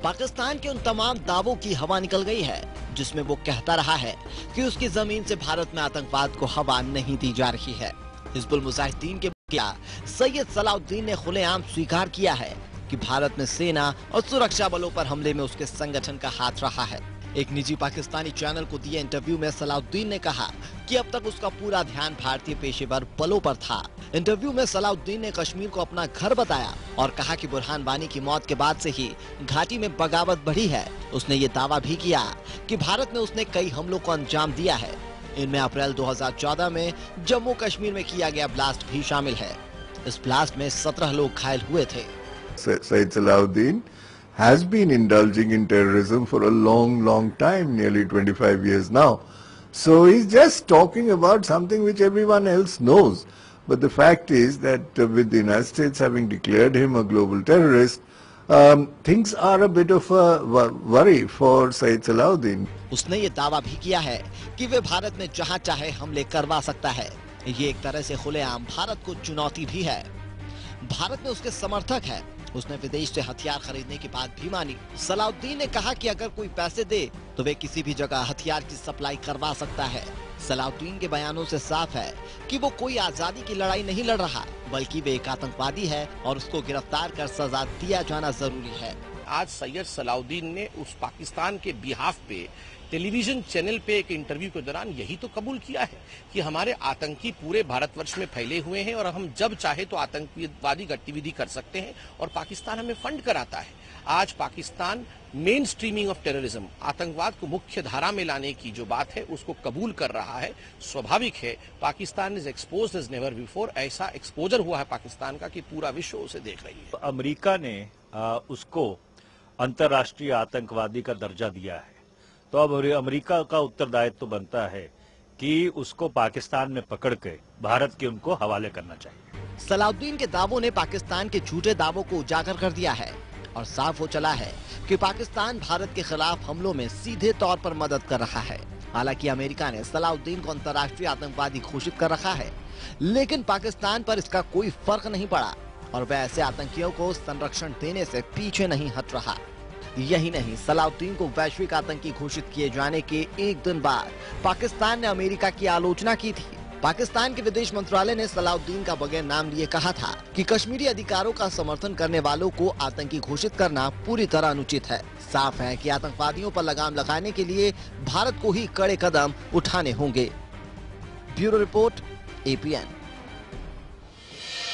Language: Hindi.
पाकिस्तान के उन तमाम दावों की हवा निकल गई है जिसमें वो कहता रहा है कि उसकी जमीन से भारत में आतंकवाद को हवा नहीं दी जा रही है। हिजबुल मुजाहिदीन के मुखिया सैयद सलाउद्दीन ने खुलेआम स्वीकार किया है कि भारत में सेना और सुरक्षा बलों पर हमले में उसके संगठन का हाथ रहा है। एक निजी पाकिस्तानी चैनल को दिए इंटरव्यू में सलाउद्दीन ने कहा कि अब तक उसका पूरा ध्यान भारतीय पेशेवर बलों पर था। इंटरव्यू में सलाउद्दीन ने कश्मीर को अपना घर बताया और कहा कि बुरहान वानी की मौत के बाद से ही घाटी में बगावत बढ़ी है। उसने ये दावा भी किया कि भारत में उसने कई हमलों को अंजाम दिया है। इनमें अप्रैल 2014 में जम्मू कश्मीर में किया गया ब्लास्ट भी शामिल है। इस ब्लास्ट में 17 लोग घायल हुए थे। Sayyid Salahuddin has been indulging in terrorism for a long time, nearly 25 years now. So he's just talking about something which everyone else knows. But the fact is that with the United States having declared him a global terrorist, things are a bit of a worry for Sayyid Salahuddin. उसने ये दावा भी किया है कि वे भारत में जहां चाहे हमले करवा सकता है। ये एक तरह से खुलेआम भारत को चुनौती भी है। भारत में उसके समर्थक है। उसने विदेश से हथियार खरीदने की बात भी मानी। सलाउद्दीन ने कहा कि अगर कोई पैसे दे तो वे किसी भी जगह हथियार की सप्लाई करवा सकता है। सलाउद्दीन के बयानों से साफ है कि वो कोई आजादी की लड़ाई नहीं लड़ रहा, बल्कि वे एक आतंकवादी है और उसको गिरफ्तार कर सजा दिया जाना जरूरी है। आज सैयद सलाउद्दीन ने उस पाकिस्तान के बिहाफ पे टेलीविजन चैनल पे एक इंटरव्यू के दौरान यही तो कबूल किया है कि हमारे आतंकी पूरे भारतवर्ष में फैले हुए हैं और हम जब चाहे तो आतंकवादी गतिविधि कर सकते हैं और पाकिस्तान हमें फंड कराता है। आज Pakistan main streaming of terrorism, आतंकवाद को मुख्य धारा में लाने की जो बात है उसको कबूल कर रहा है। स्वाभाविक है, Pakistan is exposed as never before. ऐसा एक्सपोजर हुआ है पाकिस्तान का कि पूरा विश्व उसे देख रही है। अमेरिका ने उसको अंतर्राष्ट्रीय आतंकवादी का दर्जा दिया है, तो अब अमेरिका का उत्तरदायित्व तो बनता है कि उसको पाकिस्तान में पकड़ के भारत के उनको हवाले करना चाहिए। सलाउद्दीन के दावों ने पाकिस्तान के झूठे दावों को उजागर कर दिया है और साफ हो चला है कि पाकिस्तान भारत के खिलाफ हमलों में सीधे तौर पर मदद कर रहा है। हालांकि अमेरिका ने सलाउद्दीन को अंतर्राष्ट्रीय आतंकवादी घोषित कर रखा है, लेकिन पाकिस्तान पर इसका कोई फर्क नहीं पड़ा और वह ऐसे आतंकियों को संरक्षण देने से पीछे नहीं हट रहा। यही नहीं, सलाउद्दीन को वैश्विक आतंकी घोषित किए जाने के एक दिन बाद पाकिस्तान ने अमेरिका की आलोचना की थी। पाकिस्तान के विदेश मंत्रालय ने सलाउद्दीन का बगैर नाम लिए कहा था कि कश्मीरी अधिकारों का समर्थन करने वालों को आतंकी घोषित करना पूरी तरह अनुचित है। साफ है कि आतंकवादियों पर लगाम लगाने के लिए भारत को ही कड़े कदम उठाने होंगे। Bureau report, APN।